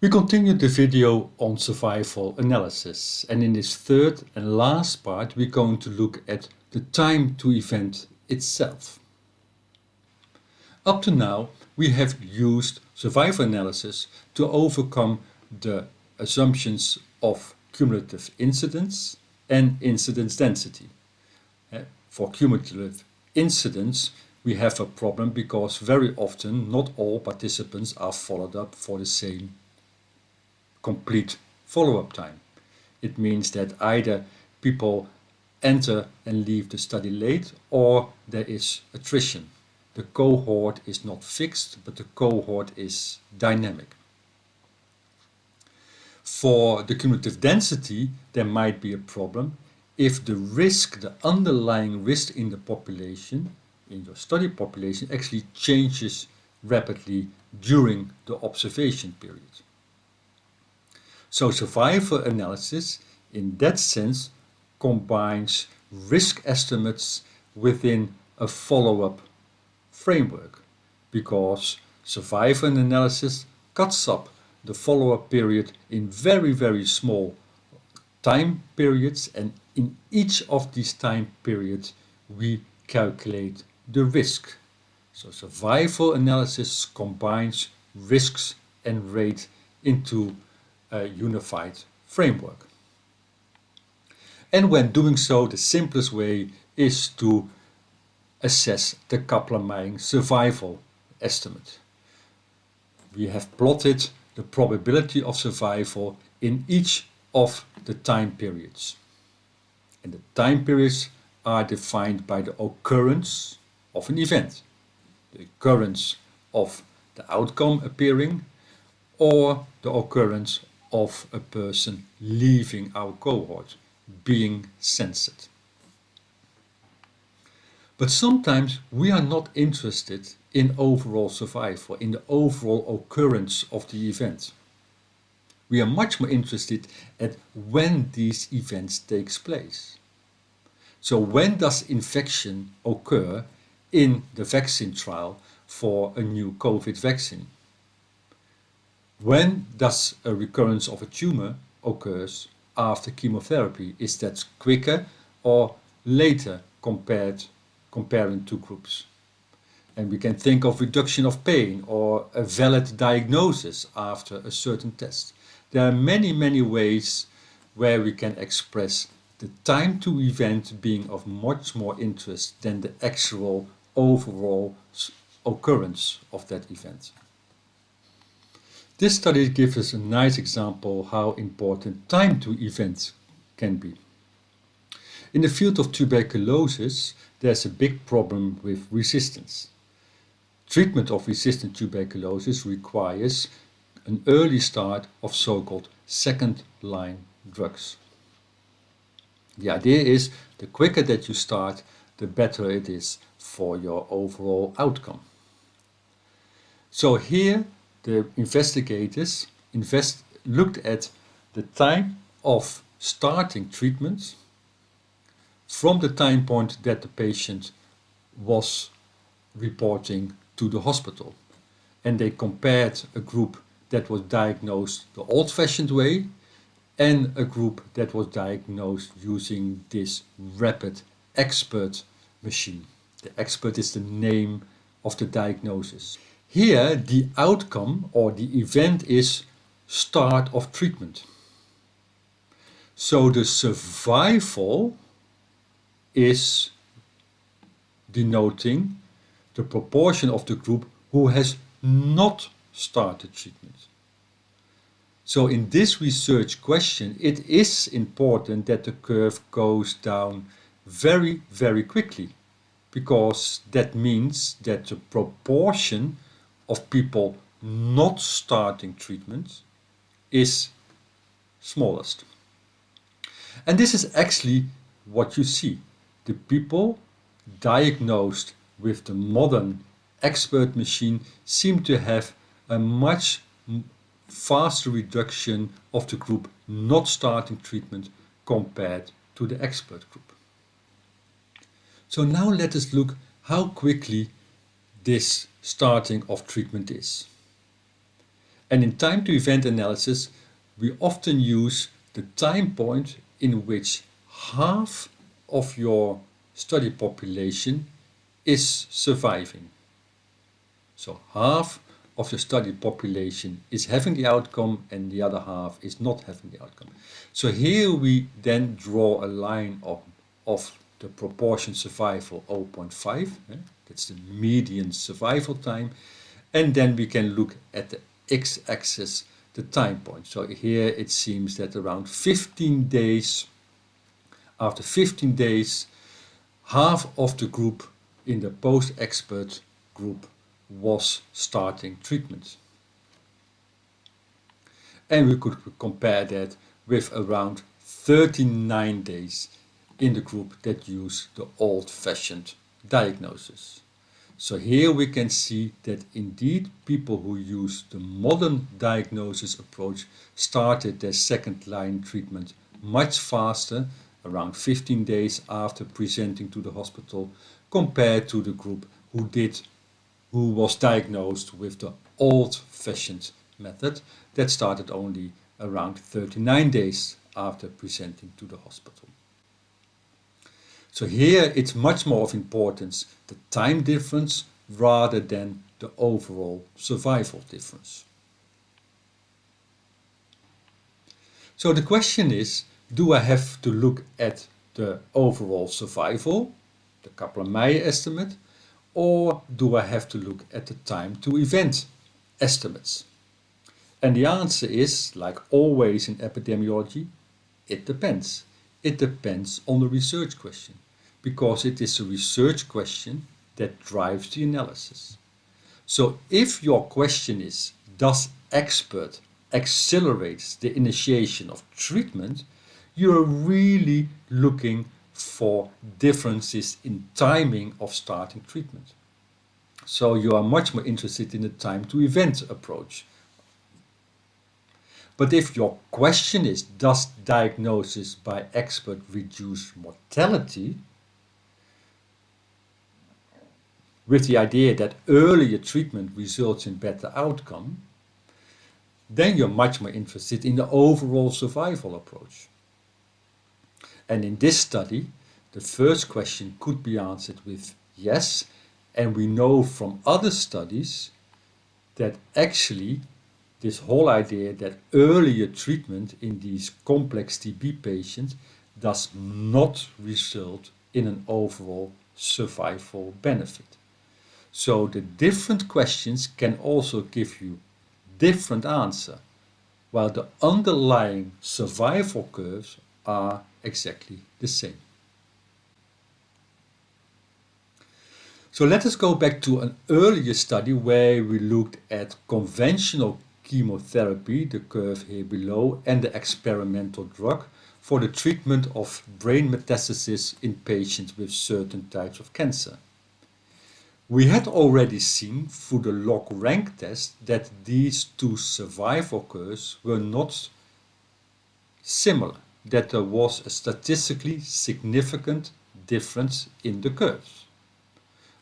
We continue the video on survival analysis, and in this third and last part we're going to look at the time to event itself. Up to now we have used survival analysis to overcome the assumptions of cumulative incidence and incidence density. For cumulative incidence we have a problem because very often not all participants are followed up for the same complete follow-up time. It means that either people enter and leave the study late or there is attrition. The cohort is not fixed, but the cohort is dynamic. For the cumulative density, there might be a problem if the risk, the underlying risk in the population, in your study population, actually changes rapidly during the observation period. So survival analysis, in that sense, combines risk estimates within a follow-up framework, because survival analysis cuts up the follow-up period in very, very small time periods, and in each of these time periods we calculate the risk. So survival analysis combines risks and rate into a unified framework. And when doing so, the simplest way is to assess the Kaplan-Meier survival estimate. We have plotted the probability of survival in each of the time periods. And the time periods are defined by the occurrence of an event, the occurrence of the outcome appearing, or the occurrence of a person leaving our cohort, being censored. But sometimes we are not interested in overall survival, in the overall occurrence of the event. We are much more interested at when these events take place. So when does infection occur in the vaccine trial for a new COVID vaccine? When does a recurrence of a tumor occurs after chemotherapy? Is that quicker or later comparing two groups? And we can think of reduction of pain or a valid diagnosis after a certain test. There are many, many ways where we can express the time to event being of much more interest than the actual overall occurrence of that event. This study gives us a nice example how important time to event can be. In the field of tuberculosis, there's a big problem with resistance. Treatment of resistant tuberculosis requires an early start of so-called second-line drugs. The idea is the quicker that you start, the better it is for your overall outcome. So here the investigators looked at the time of starting treatment from the time point that the patient was reporting to the hospital. And they compared a group that was diagnosed the old-fashioned way and a group that was diagnosed using this rapid expert machine. The expert is the name of the diagnosis. Here the outcome or the event is start of treatment. So the survival is denoting the proportion of the group who has not started treatment. So in this research question, it is important that the curve goes down very, very quickly, because that means that the proportion of people not starting treatment is smallest. And this is actually what you see. The people diagnosed with the modern expert machine seem to have a much faster reduction of the group not starting treatment compared to the expert group. So now let us look how quickly this starting of treatment is. And in time to event analysis, we often use the time point in which half of your study population is surviving. So half of your study population is having the outcome and the other half is not having the outcome. So here we then draw a line of the proportion survival 0.5, that's the median survival time, and then we can look at the x-axis, the time point. So here it seems that around 15 days, after 15 days, half of the group in the post-expert group was starting treatment. And we could compare that with around 39 days in the group that use the old-fashioned diagnosis. So here we can see that indeed people who use the modern diagnosis approach started their second line treatment much faster, around 15 days after presenting to the hospital, compared to the group who was diagnosed with the old-fashioned method that started only around 39 days after presenting to the hospital. So here it's much more of importance the time difference rather than the overall survival difference. So the question is, do I have to look at the overall survival, the Kaplan-Meier estimate, or do I have to look at the time to event estimates? And the answer is, like always in epidemiology, it depends. It depends on the research question, because it is a research question that drives the analysis. So if your question is, does expert accelerate the initiation of treatment, you're really looking for differences in timing of starting treatment. So you are much more interested in the time to event approach. But if your question is, does diagnosis by expert reduce mortality, with the idea that earlier treatment results in better outcome, then you're much more interested in the overall survival approach. And in this study, the first question could be answered with yes, and we know from other studies that actually this whole idea that earlier treatment in these complex TB patients does not result in an overall survival benefit. So the different questions can also give you different answer, while the underlying survival curves are exactly the same. So let us go back to an earlier study where we looked at conventional chemotherapy, the curve here below, and the experimental drug for the treatment of brain metastasis in patients with certain types of cancer. We had already seen through the log rank test that these two survival curves were not similar, that there was a statistically significant difference in the curves.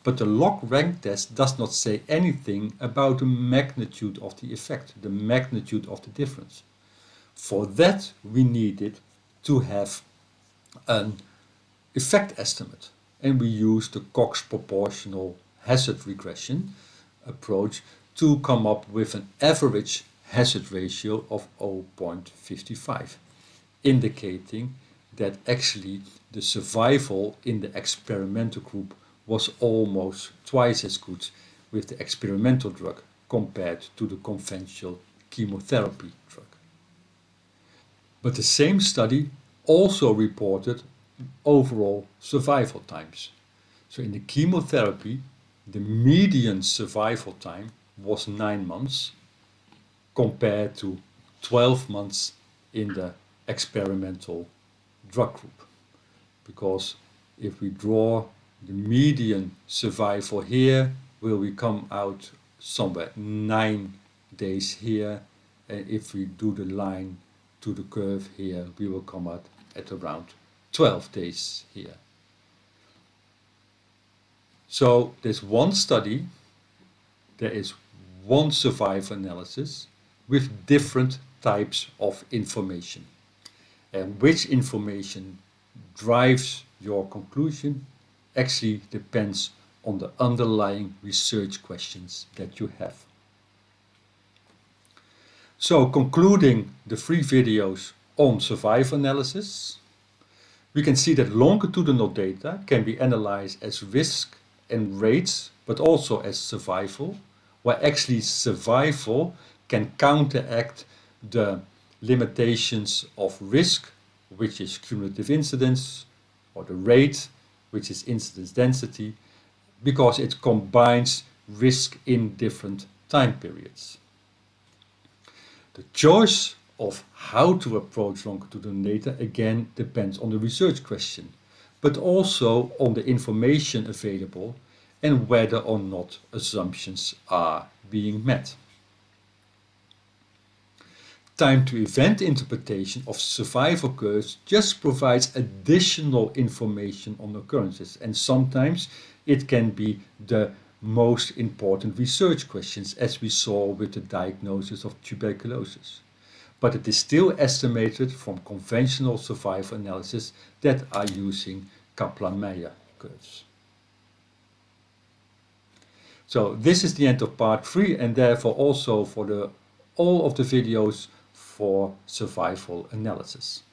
But the log rank test does not say anything about the magnitude of the effect, the magnitude of the difference. For that, we needed to have an effect estimate, and we used the Cox proportional hazard regression approach to come up with an average hazard ratio of 0.55, indicating that actually the survival in the experimental group was almost twice as good with the experimental drug compared to the conventional chemotherapy drug. But the same study also reported overall survival times. So in the chemotherapy, the median survival time was 9 months compared to 12 months in the experimental drug group. Because if we draw the median survival here, will we come out somewhere 9 days here, and if we do the line to the curve here, we will come out at around 12 days here. So there's one study, there is one survival analysis, with different types of information. And which information drives your conclusion actually depends on the underlying research questions that you have. So, concluding the 3 videos on survival analysis, we can see that longitudinal data can be analyzed as risk and rates, but also as survival, where actually survival can counteract the limitations of risk, which is cumulative incidence, or the rate, which is incidence density, because it combines risk in different time periods. The choice of how to approach longitudinal data again depends on the research question, but also on the information available and whether or not assumptions are being met. Time to event interpretation of survival curves just provides additional information on occurrences, and sometimes it can be the most important research questions, as we saw with the diagnosis of tuberculosis. But it is still estimated from conventional survival analysis that are using Kaplan-Meier curves. So this is the end of part 3, and therefore also for all of the videos for survival analysis.